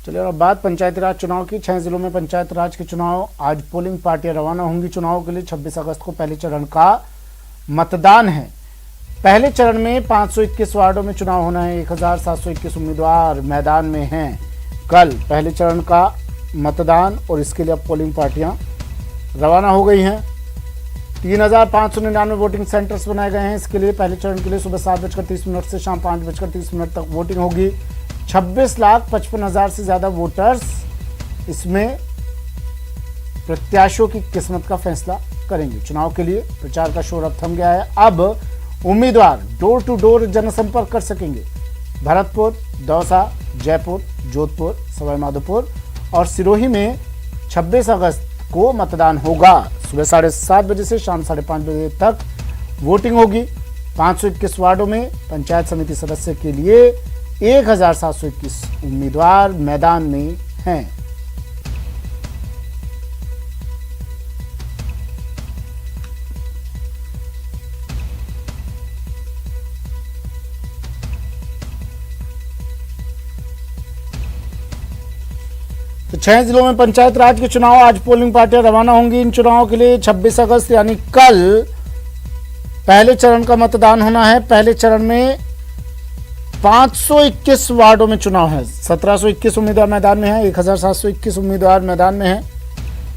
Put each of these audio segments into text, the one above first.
चलिए और बात पंचायती राज चुनाव की। 6 जिलों में पंचायत राज के चुनाव। आज पोलिंग पार्टियां रवाना होंगी चुनाव के लिए। 26 अगस्त को पहले चरण का मतदान है। पहले चरण में 521 वार्डों में चुनाव होना है। 1721 उम्मीदवार मैदान में हैं। कल पहले चरण का मतदान और इसके लिए अब पोलिंग पार्टियां रवाना हो गई हैं। 3599 वोटिंग सेंटर्स बनाए गए हैं। इसके लिए पहले चरण के लिए सुबह 7:30 से शाम 5:30 तक वोटिंग होगी। 26,55,000 से ज्यादा वोटर्स इसमें प्रत्याशियों की किस्मत का फैसला करेंगे। चुनाव के लिए प्रचार का शोर अब थम गया है। अब उम्मीदवार डोर टू डोर जनसंपर्क कर सकेंगे। भरतपुर, दौसा, जयपुर, जोधपुर, सवाई माधोपुर और सिरोही में 26 अगस्त को मतदान होगा। सुबह 7:30 बजे से शाम 5:30 बजे तक वोटिंग होगी। 521 वार्डों में पंचायत समिति सदस्य के लिए 1721 उम्मीदवार मैदान में हैं। तो 6 जिलों में पंचायत राज के चुनाव। आज पोलिंग पार्टियां रवाना होंगी इन चुनावों के लिए। 26 अगस्त यानी कल पहले चरण का मतदान होना है। पहले चरण में 521 वार्डों में चुनाव है। 1721 उम्मीदवार मैदान में है। 1721 उम्मीदवार मैदान में है।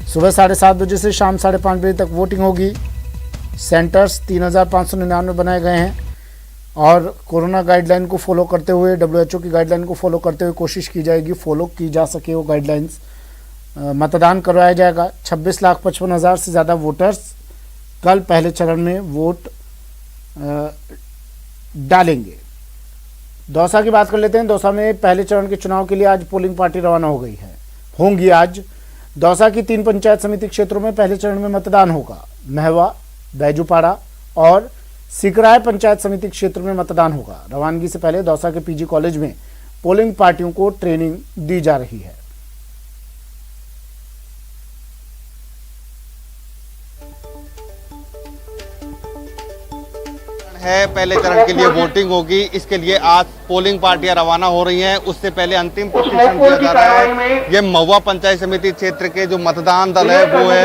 सुबह 7:30 बजे से शाम 5:30 बजे तक वोटिंग होगी। सेंटर्स 3599 बनाए गए हैं और कोरोना गाइडलाइन को फॉलो करते हुए, WHO की गाइडलाइन को फॉलो करते हुए कोशिश की जाएगी फॉलो की जा सके वो गाइडलाइंस। मतदान करवाया जाएगा। 26,55,000 से ज़्यादा वोटर्स कल पहले चरण में वोट डालेंगे। दौसा की बात कर लेते हैं। दौसा में पहले चरण के चुनाव के लिए आज पोलिंग पार्टी रवाना हो गई है। होंगी आज दौसा की 3 पंचायत समिति क्षेत्रों में पहले चरण में मतदान होगा। महवा, बैजूपाड़ा और सिकराय पंचायत समिति क्षेत्र में मतदान होगा। रवानगी से पहले दौसा के PG कॉलेज में पोलिंग पार्टियों को ट्रेनिंग दी जा रही है। पहले चरण के लिए वोटिंग होगी। इसके लिए आज पोलिंग पार्टियां रवाना हो रही हैं। उससे पहले अंतिम प्रशिक्षण दिया जा रहा है। ये महुआ पंचायत समिति क्षेत्र के जो मतदान दल है वो है,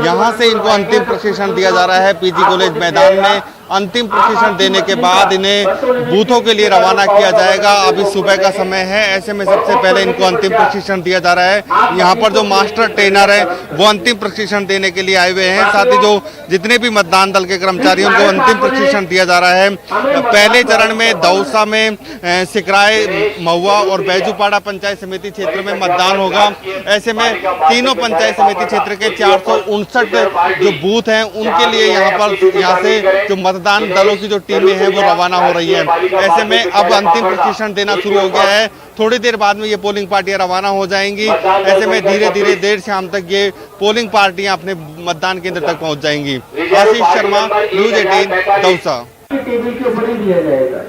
यहाँ से इनको अंतिम प्रशिक्षण दिया जा रहा है। PG कॉलेज मैदान में अंतिम प्रशिक्षण देने के बाद इन्हें बूथों के लिए रवाना किया जाएगा। अभी सुबह का समय है, ऐसे में सबसे पहले इनको अंतिम प्रशिक्षण दिया जा रहा है। यहाँ पर जो मास्टर ट्रेनर है वो अंतिम प्रशिक्षण देने के लिए आए हुए हैं। साथ ही जो जितने भी मतदान दल के कर्मचारियों को अंतिम प्रशिक्षण दिया जा रहा है। पहले चरण में दौसा में, सिकराय, महुआ और बैजूपाड़ा पंचायत समिति क्षेत्र में मतदान होगा। ऐसे में तीनों पंचायत समिति क्षेत्र के 459 जो बूथ हैं उनके लिए यहाँ से जो मतदान दलों की जो टीमें हैं वो रवाना हो रही है। ऐसे में अब अंतिम प्रशिक्षण देना शुरू हो गया है। थोड़ी देर बाद में ये पोलिंग पार्टियां रवाना हो जाएंगी। ऐसे में धीरे धीरे देर शाम तक ये पोलिंग पार्टियां अपने मतदान केंद्र तक पहुंच जाएंगी। आशीष शर्मा, न्यूज़ 18, दौसा। टेबल के ऊपर ही दिया जाएगा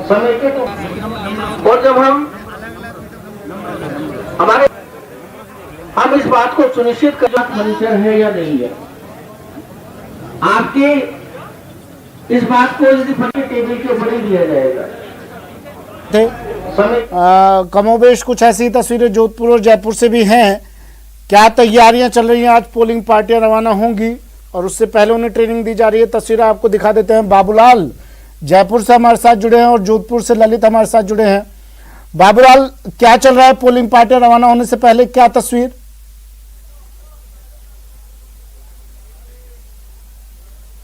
समय के। तो और जब हम इस बात को सुनिश्चित कर फर्नीचर है या नहीं है, आपके इस बात को यदि टेबल के ऊपर ही दिया जाएगा। कमोबेश कुछ ऐसी तस्वीरें जोधपुर और जयपुर से भी हैं। क्या तैयारियां चल रही हैं? आज पोलिंग पार्टियां रवाना होंगी और उससे पहले उन्हें ट्रेनिंग दी जा रही है। तस्वीरें आपको दिखा देते हैं। बाबूलाल जयपुर से हमारे साथ जुड़े हैं और जोधपुर से ललित हमारे साथ जुड़े हैं। बाबूलाल, क्या चल रहा है पोलिंग पार्टियां रवाना होने से पहले, क्या तस्वीर?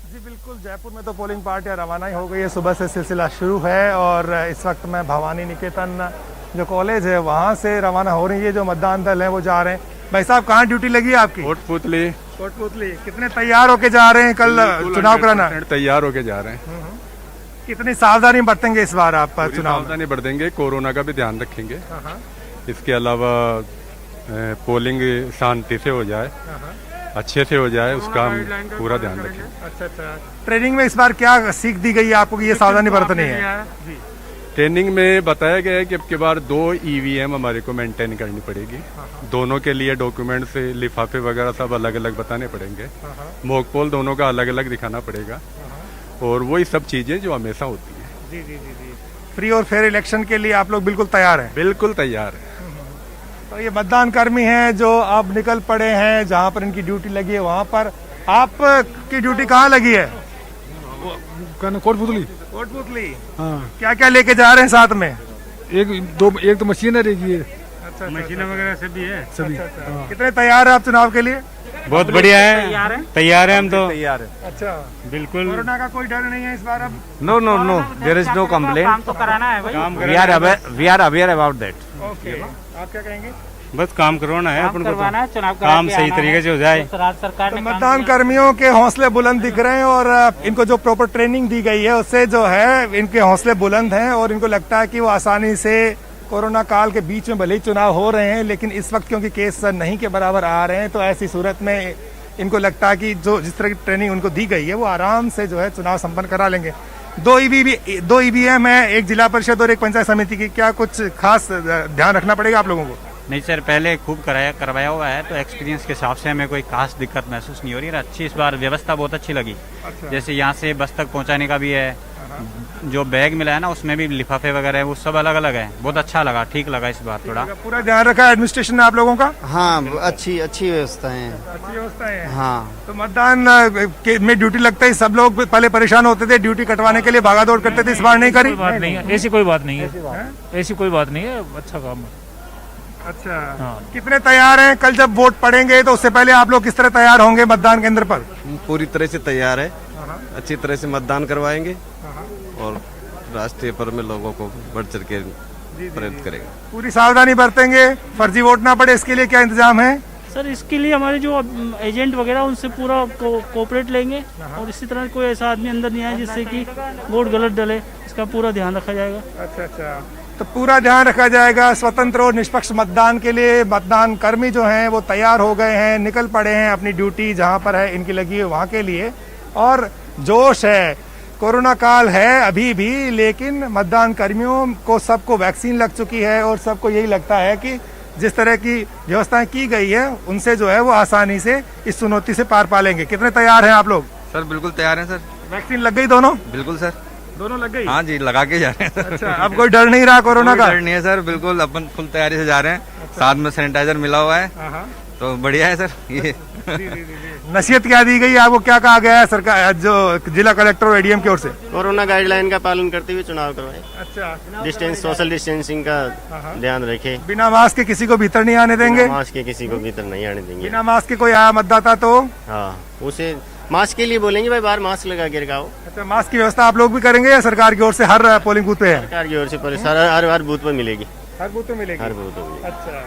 जी बिल्कुल, जयपुर में तो पोलिंग पार्टियां रवाना ही हो गई है। सुबह से सिलसिला शुरू है और इस वक्त मैं भवानी निकेतन जो कॉलेज है वहाँ से रवाना हो रही है। जो मतदान दल हैं वो जा रहे हैं। भाई साहब, कहाँ ड्यूटी लगी है आपकी? कोटपुतली। कोटपुतली। कितने तैयार होके जा रहे हैं कल चुनाव कराना? तैयार होके जा रहे हैं। कितनी सावधानी बरतेंगे इस बार आप चुनाव? सावधानी बरतेंगे, कोरोना का भी ध्यान रखेंगे। इसके अलावा पोलिंग शांति से हो जाए, अच्छे से हो जाए, उसका हम पूरा ध्यान रखें। अच्छा। ट्रेनिंग में इस बार क्या सीख दी गई है आपको कि ये सावधानी बरतनी है? ट्रेनिंग में बताया गया है कि अब की बार 2 EVM हमारे को मेंटेन करनी पड़ेगी। दोनों के लिए डॉक्यूमेंट्स, लिफाफे वगैरह सब अलग अलग बताने पड़ेंगे। मॉक पोल दोनों का अलग अलग दिखाना पड़ेगा और वही सब चीजें जो हमेशा होती हैं। जी जी जी जी। फ्री और फेयर इलेक्शन के लिए आप लोग बिल्कुल तैयार हैं। बिल्कुल तैयार है। तो ये मतदान कर्मी हैं जो अब निकल पड़े हैं, जहां पर इनकी ड्यूटी लगी है वहां पर। आपकी ड्यूटी कहाँ लगी है? कोटपुतली। कोटपुतली। हाँ, क्या क्या लेके जा रहे हैं साथ में? एक तो मशीन रहेगी। अच्छा, मशीनें वगैरह सब भी है सभी। अच्छा। कितने तैयार है आप चुनाव के लिए? बहुत बढ़िया है, तैयार है हम तो। तैयार है। अच्छा, बिल्कुल। कोरोना का कोई डर नहीं है इस बार अब? No no no, there is no complaint. काम तो कराना है भाई। We are aware about that. Okay, आप क्या कहेंगे? बस काम करवाना है अपन को, करवाना है, चुनाव करा काम के सही आना तरीके है। से हो जाए। तो राज्य सरकार तो ने काम मतदान किया। कर्मियों के हौसले बुलंद दिख रहे हैं और इनको जो प्रॉपर ट्रेनिंग दी गई है उससे जो है इनके हौसले बुलंद हैं और इनको लगता है कि वो आसानी से कोरोना काल के बीच में भले ही चुनाव हो रहे हैं, लेकिन इस वक्त क्योंकि केस नहीं के बराबर आ रहे हैं, तो ऐसी सूरत में इनको लगता है कि जो जिस तरह की ट्रेनिंग उनको दी गई है वो आराम से जो है चुनाव संपन्न करा लेंगे। दो ईवीएम है, एक जिला परिषद और एक पंचायत समिति की। क्या कुछ खास ध्यान रखना पड़ेगा आप लोगों को? नहीं सर, पहले खूब करवाया हुआ है, तो एक्सपीरियंस के हिसाब से हमें कोई खास दिक्कत महसूस नहीं हो रही है। अच्छी इस बार व्यवस्था बहुत अच्छी लगी। अच्छा। जैसे यहाँ से बस तक पहुँचाने का भी है, जो बैग मिला है ना उसमें भी लिफाफे वगैरह है, वो सब अलग अलग है। बहुत अच्छा लगा, ठीक लगा इस बार थोड़ा। पूरा ध्यान रखा है एडमिनिस्ट्रेशन ने आप लोगों का? हाँ, अच्छी व्यवस्था है। अच्छी व्यवस्था है। हाँ, तो मतदान में ड्यूटी लगता है, सब लोग पहले परेशान होते थे, ड्यूटी कटवाने के लिए भागा दौड़ करते थे, इस बार नहीं करी? बात नहीं है, ऐसी कोई बात नहीं है, ऐसी कोई बात नहीं है, अच्छा काम है। अच्छा, कितने तैयार हैं? कल जब वोट पड़ेंगे तो उससे पहले आप लोग किस तरह तैयार होंगे मतदान केंद्र पर? पूरी तरह से तैयार है, अच्छी तरह से मतदान करवाएंगे और राष्ट्रीय पर्व में लोगों को बढ़ चढ़ के प्रेरित करेंगे। पूरी सावधानी बरतेंगे, फर्जी वोट ना पड़े, इसके लिए क्या इंतजाम है? सर इसके लिए हमारे जो एजेंट वगैरह उनसे पूरा कोऑपरेट लेंगे और इसी तरह कोई ऐसा आदमी अंदर नहीं आए जिससे कि वोट गलत डले, इसका पूरा ध्यान रखा जाएगा। अच्छा, तो पूरा ध्यान रखा जाएगा। स्वतंत्र और निष्पक्ष मतदान के लिए मतदान कर्मी जो हैं वो तैयार हो गए हैं, निकल पड़े हैं अपनी ड्यूटी जहां पर है इनकी लगी है वहां के लिए, और जोश है। कोरोना काल है अभी भी, लेकिन मतदान कर्मियों को सबको वैक्सीन लग चुकी है और सबको यही लगता है कि जिस तरह की व्यवस्थाएं की गई है उनसे जो है वो आसानी से इस चुनौती से पार पालेंगे। कितने तैयार हैं आप लोग? सर बिल्कुल तैयार हैं सर। वैक्सीन लग गई दोनों? बिल्कुल सर, दोनों लग गई? हाँ जी, लगा के जा रहे हैं सर। अच्छा, अब कोई डर नहीं रहा कोरोना का? डर नहीं है सर, बिल्कुल अपन फुल तैयारी से जा रहे हैं। साथ में सैनिटाइजर मिला हुआ है, तो बढ़िया है सर। ये नसीहत क्या दी गई, आपको क्या कहा गया है सरकार, जो जिला कलेक्टर और एडीएम की ओर से? कोरोना गाइडलाइन का पालन करते हुए चुनाव करवाएं। अच्छा, डिस्टेंस, सोशल डिस्टेंसिंग का ध्यान रखें। बिना मास्क के किसी को भीतर नहीं आने देंगे? मास्क के किसी को भीतर नहीं आने देंगे। बिना मास्क के कोई आया मतदाता तो हाँ, उसे मास्क के लिए बोलेंगे भाई बाहर मास्क लगा के रखाओ। अच्छा, मास्क की व्यवस्था आप लोग भी करेंगे या सरकार की ओर से हर पोलिंग बूथ पे है? सरकार की ओर से हर बूथ पर मिलेगी। हर बूथ पे मिलेगी? हर बूथ पे। अच्छा,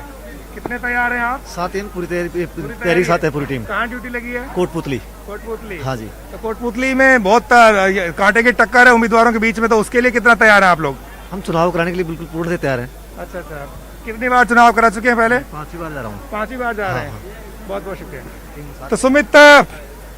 कितने तैयार हैं आप? साथ ही पूरी तैयारी साथ है पूरी टीम। कहाँ ड्यूटी लगी है? कोटपुतली। कोटपुतली? हाँ जी। तो कोटपुतली में बहुत कांटे की टक्कर है उम्मीदवारों के बीच में, तो उसके लिए कितना तैयार हैं आप लोग? हम चुनाव कराने के लिए बिल्कुल पूर्ण से तैयार हैं। अच्छा, कितनी बार चुनाव करा चुके हैं पहले? 5वीं बार जा रहा हूँ। 5वीं बार जा रहे हैं। बहुत बहुत शुक्रिया। तो सुमित,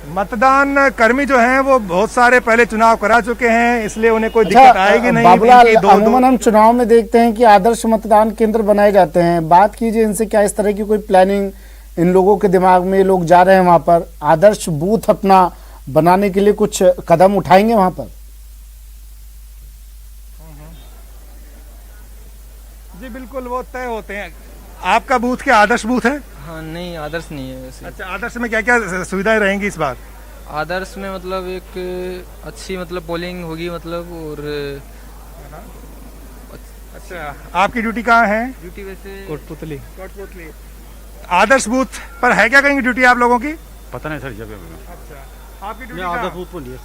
मतदान कर्मी जो हैं वो बहुत सारे पहले चुनाव करा चुके हैं, इसलिए उन्हें कोई दिक्कत आएगी नहीं। बाबूलाल, अमूमन हम चुनाव में देखते हैं कि आदर्श मतदान केंद्र बनाए जाते हैं। बात कीजिए इनसे, क्या इस तरह की कोई प्लानिंग इन लोगों के दिमाग में, लोग जा रहे हैं वहां पर आदर्श बूथ अपना बनाने के लिए कुछ कदम उठाएंगे वहां पर? जी बिल्कुल, वो तय होते हैं। आपका बूथ क्या आदर्श बूथ है? हाँ, नहीं आदर्श नहीं है वैसे। अच्छा, आदर्श में क्या क्या सुविधाएं रहेंगी इस बार? आदर्श में मतलब एक अच्छी मतलब पोलिंग होगी मतलब, और अच्छा, आपकी ड्यूटी कहाँ है? ड्यूटी वैसे कोटपुतली। कोटपुतली। आदर्श बूथ पर है क्या कहीं ड्यूटी आप लोगों की? पता नहीं सर, जब अच्छा, आपकी ड्यूटी आदर्श बूथ पर नहीं।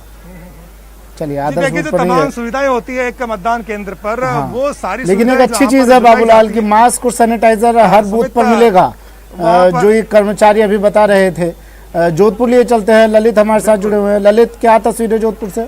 चलिए, आदर्श देखिए, बूथ जो पर नहीं तमाम है। सुविधाएं होती है एक मतदान केंद्र पर, वो सारी लेकिन एक सुविधाएं अच्छी जहाँ चीज पर है जुटाई बाबूलाल जाती की हैं। मास्क और सैनिटाइजर हर बूथ पर मिलेगा, जो ये कर्मचारी अभी बता रहे थे। जोधपुर लिए चलते हैं, ललित हमारे साथ जुड़े हुए हैं। ललित, क्या तस्वीर है जोधपुर से?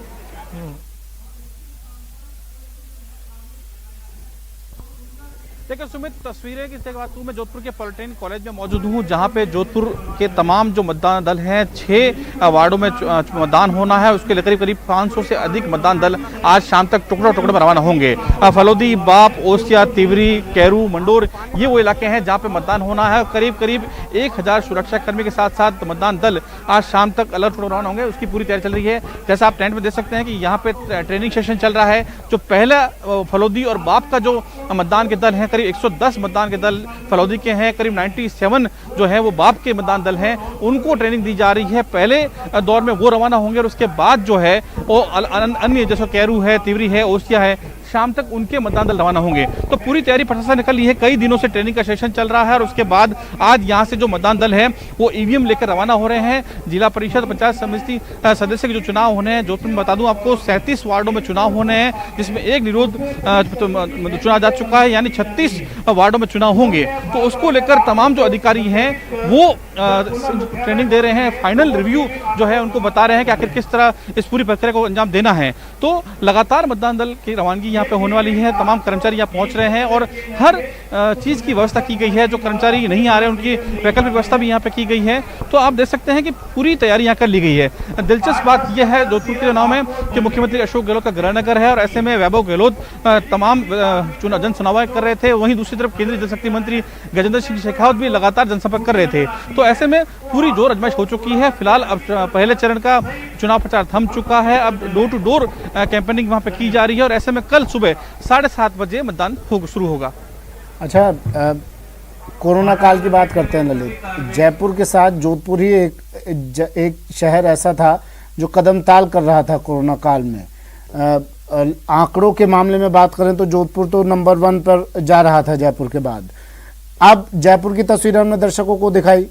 देखिए सुमित, तस्वीरें किस बात हूँ, मैं जोधपुर के पॉलिटेक्निक कॉलेज में मौजूद हूँ, जहाँ पे जोधपुर के तमाम जो मतदान दल हैं, 6 वार्डों में मतदान होना है। उसके लिए करीब करीब 500 से अधिक मतदान दल आज शाम तक टुकड़ों टुकड़ों में रवाना होंगे। फलोदी, बाप, ओसिया, तिवरी, कैरू, मंडोर, ये वो इलाके हैं जहाँ पे मतदान होना है। करीब करीब 1000 सुरक्षा कर्मी के साथ साथ मतदान दल आज शाम तक अलर्ट रवाना होंगे, उसकी पूरी तैयारी चल रही है। जैसा आप टेंट में देख सकते हैं कि यहाँ पे ट्रेनिंग सेशन चल रहा है। जो पहला फलौदी और बाप का जो मतदान के दल हैं, करीब 110 मतदान के दल फलौदी के हैं, करीब 97 जो है वो बाप के मतदान दल हैं, उनको ट्रेनिंग दी जा रही है। पहले दौर में वो रवाना होंगे और उसके बाद जो है वो अन्य जैसे कैरू है, तिवरी है, ओसिया है, शाम तक उनके मतदान दल रवाना होंगे। तो पूरी तैयारी प्रशासन ने कर ली है। कई दिनों से ट्रेनिंग का सेशन चल रहा है और उसके बाद आज यहाँ से जो मतदान दल है वो ईवीएम लेकर रवाना हो रहे हैं। जिला परिषद पंचायत समिति सदस्य के जो चुनाव होने हैं, जोधपुर में बता दूं आपको 37 वार्डों में चुनाव होने हैं, जिसमें एक निरोध चुना जा चुका है, यानी 36 वार्डों में चुनाव होंगे। तो उसको लेकर तमाम जो अधिकारी हैं वो ट्रेनिंग दे रहे हैं। फाइनल रिव्यू जो है उनको बता रहे हैं कि आखिर किस तरह इस पूरी प्रक्रिया को अंजाम देना है। तो लगातार मतदान दल की रवानगी यहाँ पे होने वाली है। तमाम कर्मचारी यहाँ पहुंच रहे हैं और हर चीज की व्यवस्था की गई है। जो कर्मचारी नहीं आ रहे उनकी वैकल्पिक व्यवस्था भी यहाँ पे की गई है। तो आप देख सकते हैं कि पूरी तैयारी यहाँ कर ली गई है। दिलचस्प बात यह है जोधपुर के चुनाव में कि मुख्यमंत्री अशोक गहलोत का गृहनगर है और ऐसे में वैभव गहलोत तमाम जन सुनवाई कर रहे थे। वहीं दूसरी तरफ केंद्रीय जल शक्ति मंत्री गजेंद्र सिंह शेखावत भी लगातार जनसंपर्क कर रहे थे। तो ऐसे में पूरी जोर आजमाइश हो चुकी है। फिलहाल अब पहले चरण का चुनाव प्रचार थम चुका है। अब डोर टू डोर कैंपेनिंग वहाँ पे की जा रही है और ऐसे में कल सुबह 7:30 बजे मतदान शुरू होगा। अच्छा, कोरोना काल की बात करते हैं ललित। जयपुर के साथ जोधपुर ही एक शहर ऐसा था जो कदम ताल कर रहा था कोरोना काल में। आंकड़ों के मामले में बात करें तो जोधपुर तो नंबर 1 पर जा रहा था जयपुर के बाद। अब जयपुर की तस्वीर हमने दर्शकों को दिखाई।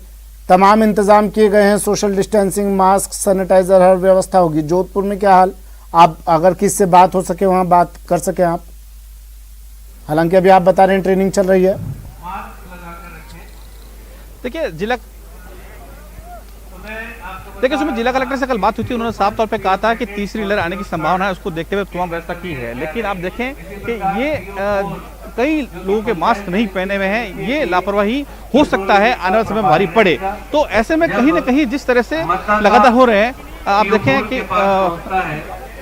तमाम इंतजाम किए गए हैं, सोशल डिस्टेंसिंग, मास्क, सैनिटाइजर, हर व्यवस्था होगी। जोधपुर में क्या हाल? आप अगर किससे बात हो सके वहां बात कर सके आप। हालांकि अभी आप बता रहे हैं ट्रेनिंग चल रही है। देखिए सुमित, जिला कलेक्टर से कल बात हुई थी। उन्होंने साफ तौर पे कहा था कि तीसरी लहर आने की संभावना है, उसको देखते हुए तमाम व्यवस्था की है। लेकिन आप देखें कि ये कई लोगों के मास्क नहीं पहने हुए हैं। ये लापरवाही हो सकता है आने वाले समय में भारी पड़े। तो ऐसे में कहीं ना कहीं जिस तरह से लगातार हो रहे हैं, आप देखें कि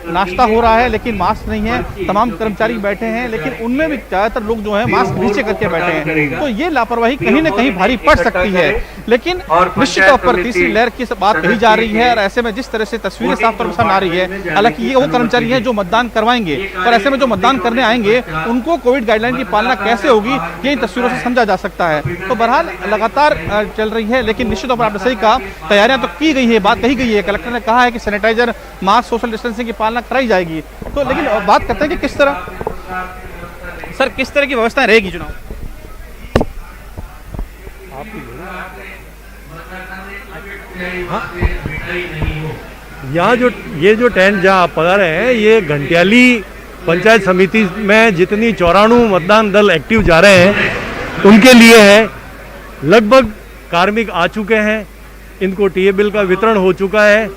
नाश्ता हो रहा है लेकिन मास्क नहीं है। तमाम कर्मचारी बैठे हैं लेकिन उनमें भी ज्यादातर लोग जो है मास्क नीचे करके बैठे हैं। तो ये लापरवाही कहीं ना कहीं भारी पड़ सकती है। लेकिन निश्चित तौर पर तीसरी लहर की बात कही जा रही है और ऐसे में जिस तरह से तस्वीरें साफ तौर पर सामने आ रही है, हालांकि ये वो कर्मचारी हैं जो मतदान करवाएंगे और ऐसे में जो मतदान करने आएंगे उनको कोविड गाइडलाइन की पालना कैसे होगी ये इन तस्वीरों से समझा जा सकता है। तो बहरहाल लगातार चल रही है। लेकिन निश्चित तौर पर आपने सही कहा, तैयारियां तो की गई है, बात कही गई है। कलेक्टर ने कहा है कि सैनिटाइजर, मास्क, सोशल डिस्टेंसिंग की पालना कराई जाएगी। तो लेकिन बात करते हैं कि किस तरह की व्यवस्थाएं रहेगी चुनाव। यहाँ जो टेंट जहाँ आप पधारे हैं, ये घंटियाली पंचायत समिति में जितनी 94 मतदान दल एक्टिव जा रहे हैं उनके लिए है। लगभग कार्मिक आ चुके हैं, इनको टीए बिल का वितरण हो चुका है।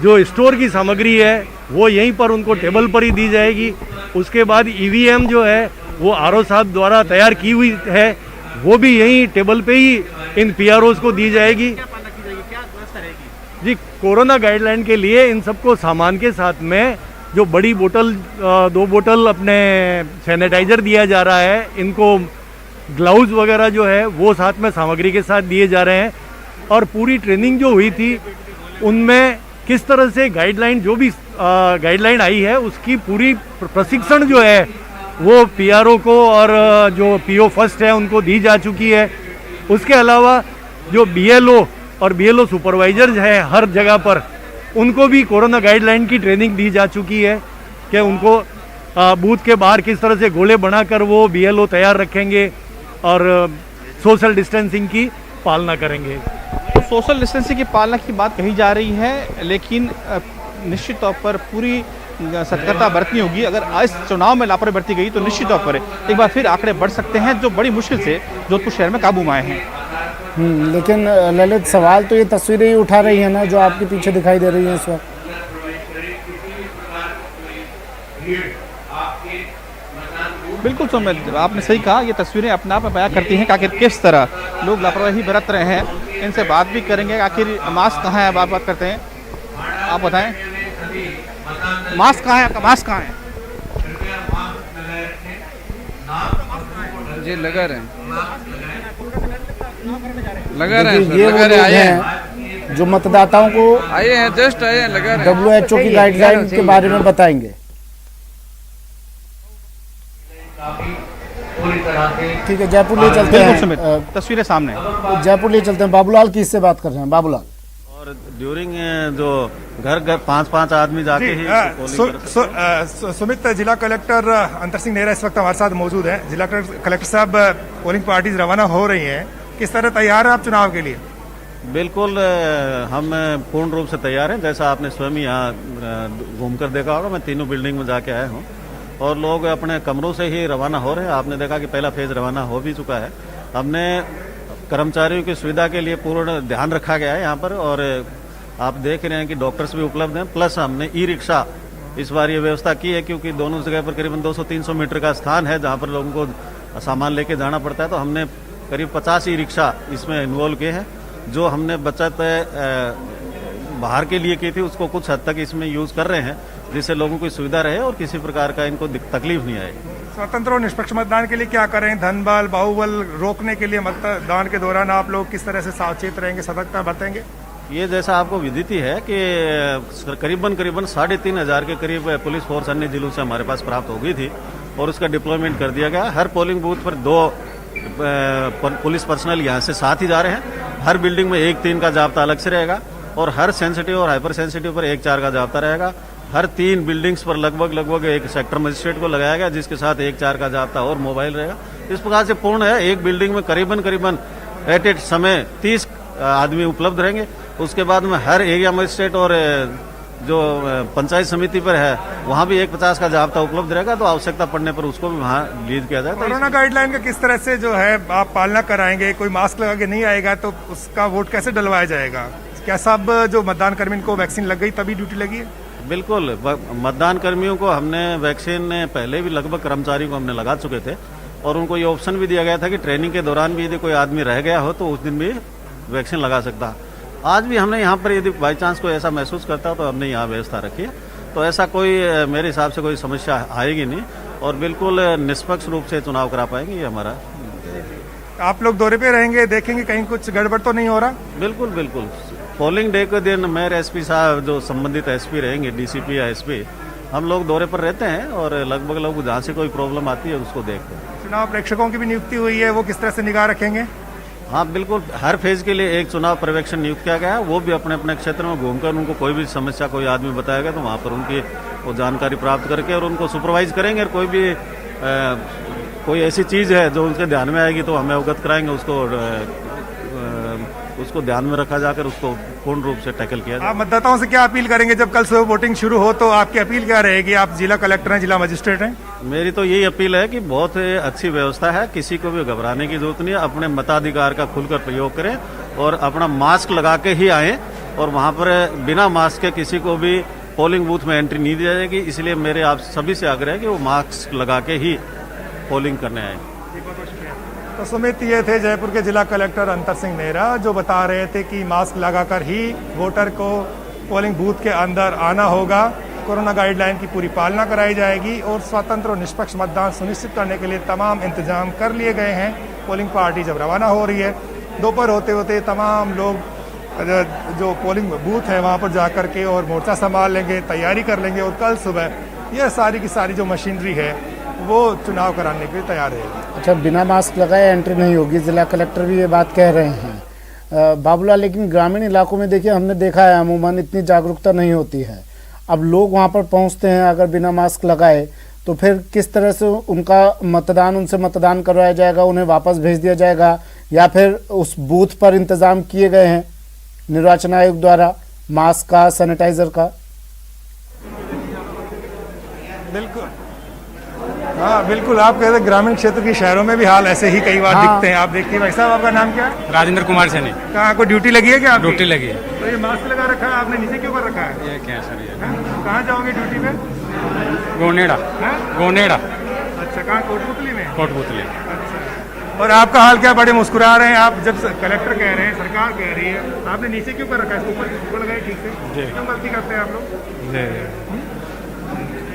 जो स्टोर की सामग्री है वो यहीं पर उनको टेबल पर ही दी जाएगी। उसके बाद ईवीएम जो है वो आरओ साहब द्वारा तैयार की हुई है, वो भी यहीं टेबल पे ही इन पीआरओज को दी जाएगी। जी, कोरोना गाइडलाइन के लिए इन सबको सामान के साथ में जो बड़ी बोतल 2 बोतल अपने सैनिटाइजर दिया जा रहा है, इनको ग्लव्स वगैरह जो है वो साथ में सामग्री के साथ दिए जा रहे हैं। और पूरी ट्रेनिंग जो हुई थी उनमें किस तरह से गाइडलाइन, जो भी गाइडलाइन आई है उसकी पूरी प्रशिक्षण जो है वो पीआरओ को और जो पीओ फर्स्ट है उनको दी जा चुकी है। उसके अलावा जो बीएलओ और बीएलओ सुपरवाइजर्स है हर जगह पर, उनको भी कोरोना गाइडलाइन की ट्रेनिंग दी जा चुकी है कि उनको बूथ के बाहर किस तरह से गोले बनाकर वो बीएलओ तैयार रखेंगे और सोशल डिस्टेंसिंग की पालना करेंगे। तो सोशल डिस्टेंसिंग की पालना की बात कही जा रही है, लेकिन निश्चित तौर पर पूरी सतर्कता बरतनी होगी। अगर इस चुनाव में लापरवाही बरती गई तो निश्चित तौर पर एक बार फिर आंकड़े बढ़ सकते हैं, जो बड़ी मुश्किल से जोधपुर शहर में काबू में आए हैं। लेकिन ललित, सवाल तो ये तस्वीरें ही उठा रही है ना जो आपके पीछे दिखाई दे रही है इस वक्त। बिल्कुल सुमित, आपने सही कहा, ये तस्वीरें अपने आप में बयां करती हैं कि आखिर किस तरह लोग लापरवाही बरत रहे हैं। इनसे बात भी करेंगे, आखिर मास्क कहाँ है, बात करते हैं। आप बताएं, मास्क कहाँ है आपका? मास्क कहाँ है? जी लगा रहे हैं, ये वो लोग हैं जो मतदाताओं को आए हैं, जस्ट आए हैं, लगा रहे हैं। WHO की गाइडलाइन के बारे में बताएंगे। ठीक है, जयपुर ले चलते हैं। तस्वीरें सामने, जयपुर ले चलते हैं। बाबूलाल किससे बात कर रहे हैं? बाबूलाल, और ड्यूरिंग जो घर घर 5-5 आदमी जाके ही सुमित, जिला कलेक्टर अंतर सिंह नेहरा इस वक्त हमारे साथ मौजूद हैं। जिला कलेक्टर साहब, पोलिंग पार्टीज रवाना हो रही हैं, किस तरह तैयार है आप चुनाव के लिए? बिल्कुल हम पूर्ण रूप से तैयार हैं। जैसा आपने स्वयं यहाँ घूमकर देखा होगा, मैं तीनों बिल्डिंग में जाके आया हूँ और लोग अपने कमरों से ही रवाना हो रहे हैं। आपने देखा कि पहला फेज रवाना हो भी चुका है। हमने कर्मचारियों की सुविधा के लिए पूर्ण ध्यान रखा गया है यहाँ पर, और आप देख रहे हैं कि डॉक्टर्स भी उपलब्ध हैं। प्लस हमने ई रिक्शा इस बार ये व्यवस्था की है, क्योंकि दोनों जगह पर करीबन 200-300 मीटर का स्थान है जहाँ पर लोगों को सामान लेके जाना पड़ता है। तो हमने करीब 50 ई रिक्शा इसमें इन्वॉल्व किए हैं। जो हमने बचत बाहर के लिए की थी, उसको कुछ हद तक इसमें यूज कर रहे हैं, जिससे लोगों को सुविधा रहे और किसी प्रकार का इनको तकलीफ नहीं आए। स्वतंत्र और निष्पक्ष मतदान के लिए क्या करें? धन बल, बाहुबल रोकने के लिए मतदान के दौरान आप लोग किस तरह से सावचेत रहेंगे, सतर्कता बरतेंगे? ये जैसा आपको विदित ही है कि करीबन 3,500 के करीब पुलिस फोर्स अन्य जिलों से हमारे पास प्राप्त हो गई थी और उसका डिप्लॉयमेंट कर दिया गया। हर पोलिंग बूथ पर 2 पुलिस पर्सनल यहाँ से साथ ही जा रहे हैं। हर बिल्डिंग में 1-3 का जाब्ता अलग से रहेगा और हर सेंसिटिव और हाइपर सेंसिटिव पर 1-4 का जाब्ता रहेगा। हर 3 बिल्डिंग्स पर लगभग एक सेक्टर मजिस्ट्रेट को लगाया गया, जिसके साथ 1-4 का जाब्ता और मोबाइल रहेगा। इस प्रकार से पूर्ण है। एक बिल्डिंग में करीबन एट ए समय 30 आदमी उपलब्ध रहेंगे। उसके बाद में हर एरिया मजिस्ट्रेट और जो पंचायत समिति पर है वहाँ भी 1-50 का जाब्ता उपलब्ध रहेगा। तो आवश्यकता पड़ने पर उसको भी वहाँ लीड किया जाएगा। कोरोना गाइडलाइन का किस तरह से जो है आप पालना कराएंगे? कोई मास्क लगा के नहीं आएगा तो उसका वोट कैसे डलवाया जाएगा? क्या सब जो मतदान कर्मी को वैक्सीन लग गई तभी ड्यूटी लगी है? बिल्कुल, मतदान कर्मियों को हमने वैक्सीन पहले भी लगभग कर्मचारियों को हमने लगा चुके थे और उनको ये ऑप्शन भी दिया गया था कि ट्रेनिंग के दौरान भी यदि कोई आदमी रह गया हो तो उस दिन भी वैक्सीन लगा सकता। आज भी हमने यहाँ पर यदि बाई चांस कोई ऐसा महसूस करता तो हमने यहाँ व्यवस्था रखी है। तो ऐसा कोई मेरे हिसाब से कोई समस्या आएगी नहीं और बिल्कुल निष्पक्ष रूप से चुनाव करा पाएंगे। ये हमारा। आप लोग दौरे पे रहेंगे, देखेंगे कहीं कुछ गड़बड़ तो नहीं हो रहा? बिल्कुल। पोलिंग डे के दिन मेयर एसपी साहब जो संबंधित एसपी रहेंगे, डीसीपी या एसपी, हम लोग दौरे पर रहते हैं और लगभग लोग जहाँ से कोई प्रॉब्लम आती है उसको देखते हैं। चुनाव प्रेक्षकों की भी नियुक्ति हुई है, वो किस तरह से निगाह रखेंगे? हाँ बिल्कुल, हर फेज के लिए एक चुनाव पर्यवेक्षक नियुक्त किया गया है। वो भी अपने अपने क्षेत्र में घूमकर उनको कोई भी समस्या कोई आदमी बताएगा तो वहाँ पर उनकी वो जानकारी प्राप्त करके और उनको सुपरवाइज करेंगे। और कोई भी कोई ऐसी चीज़ है जो उनके ध्यान में आएगी तो हमें अवगत कराएंगे। उसको ध्यान में रखा जाकर उसको पूर्ण रूप से टैकल किया जाए। आप मतदाताओं से क्या अपील करेंगे जब कल सुबह वोटिंग शुरू हो? तो आपकी अपील क्या रहेगी? आप जिला कलेक्टर हैं, जिला मजिस्ट्रेट हैं। मेरी तो यही अपील है कि बहुत अच्छी व्यवस्था है, किसी को भी घबराने की जरूरत नहीं है। अपने मताधिकार का खुलकर प्रयोग करें और अपना मास्क लगा के ही आए और वहाँ पर बिना मास्क के किसी को भी पोलिंग बूथ में एंट्री नहीं दी जाएगी। इसलिए मेरे आप सभी से आग्रह है कि वो मास्क लगा के ही पोलिंग करने आए। तो सुमित, ये थे जयपुर के जिला कलेक्टर अंतर सिंह नेहरा जो बता रहे थे कि मास्क लगाकर ही वोटर को पोलिंग बूथ के अंदर आना होगा। कोरोना गाइडलाइन की पूरी पालना कराई जाएगी और स्वतंत्र और निष्पक्ष मतदान सुनिश्चित करने के लिए तमाम इंतजाम कर लिए गए हैं। पोलिंग पार्टी जब रवाना हो रही है, दोपहर होते होते तमाम लोग जो पोलिंग बूथ है वहाँ पर जाकर के और मोर्चा संभाल लेंगे, तैयारी कर लेंगे और कल सुबह यह सारी की सारी जो मशीनरी है वो चुनाव कराने के लिए तैयार है। अच्छा, बिना मास्क लगाए एंट्री नहीं होगी, जिला कलेक्टर भी ये बात कह रहे हैं। बाबूलाल, लेकिन ग्रामीण इलाकों में देखिए हमने देखा है अमूमन इतनी जागरूकता नहीं होती है। अब लोग वहाँ पर पहुँचते हैं, अगर बिना मास्क लगाए तो फिर किस तरह से उनसे मतदान करवाया जाएगा? उन्हें वापस भेज दिया जाएगा या फिर उस बूथ पर इंतजाम किए गए हैं निर्वाचन आयोग द्वारा मास्क का, सैनिटाइजर का? बिल्कुल, हाँ बिल्कुल। आप कहते हैं ग्रामीण क्षेत्र के शहरों में भी हाल ऐसे ही कई बार दिखते हैं। आप देखिए। भाई साहब, आपका नाम क्या है? राजेंद्र कुमार सैनी। कहाँ कोई ड्यूटी लगी है क्या? ड्यूटी लगी है। तो ये मास्क लगा रखा है आपने, नीचे क्यों कर रखा है? ये क्या सर? ये कहाँ जाओगे ड्यूटी पे? गोनेड़ा। अच्छा, कहाँ? कोटपुतली में? कोटपुतली। अच्छा, और आपका हाल क्या? बड़े मुस्कुरा रहे हैं आप। जब कलेक्टर कह रहे हैं, सरकार कह रही है, आपने नीचे क्यों कर रखा है? ऊपर लगाए ठीक से। क्यों गलती करते हैं आप लोग?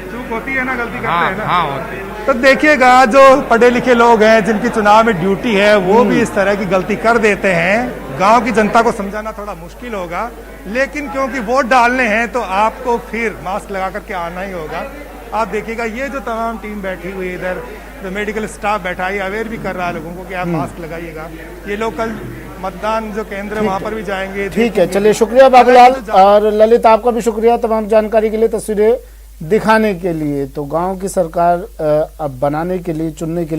चूक होती है ना, गलती करते हैं ना। हाँ होती है। तो देखिएगा, जो पढ़े लिखे लोग हैं जिनकी चुनाव में ड्यूटी है वो भी इस तरह की गलती कर देते हैं। गांव की जनता को समझाना थोड़ा मुश्किल होगा, लेकिन क्योंकि वोट डालने हैं तो आपको फिर मास्क लगा करके आना ही होगा। आप देखिएगा ये जो तमाम टीम बैठी हुई है इधर, जो मेडिकल स्टाफ बैठा है, अवेयर भी कर रहा है लोगों को कि आप मास्क लगाइएगा। ये लोग कल मतदान जो केंद्र है वहां पर भी जाएंगे। ठीक है, चलिए शुक्रिया बाबूलाल, और ललित आपका भी शुक्रिया तमाम जानकारी के लिए, तस्वीरें दिखाने के लिए। तो गांव की सरकार अब बनाने के लिए, चुनने के लिए